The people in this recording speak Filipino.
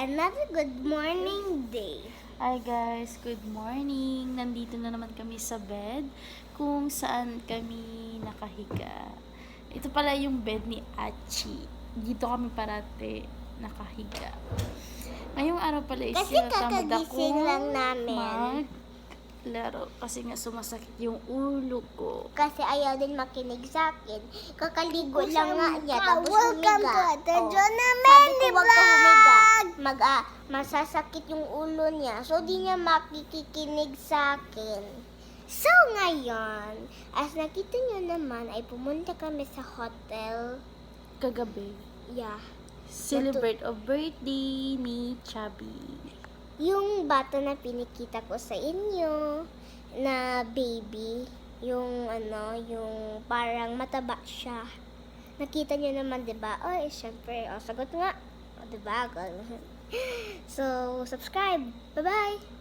another good morning day. Hi guys, good morning. Nandito na naman kami sa bed kung saan kami nakahiga. Ito pala yung bed ni Achi. Dito kami parate nakahiga. Ngayong araw pala is Kasi kakagising lang namin. Maglaro kasi nga sumasakit yung ulo ko. Kasi ayaw din makinig sa akin. Kakaligo lang nga niya, tapos humiga. Sabi ko, wag ka humiga. Masasakit yung ulo niya. So, di niya makikinig sa akin. So, ngayon, as nakita niyo naman, ay pumunta kami sa hotel. Kagabi, Yeah. celebrate of birthday ni Chubby. Yung bata na pinikita ko sa inyo, na baby, yung yung parang mataba siya. Nakita niyo naman, 'di ba? Oy, syempre, sagot nga. 'Di ba? So, subscribe. Bye-bye.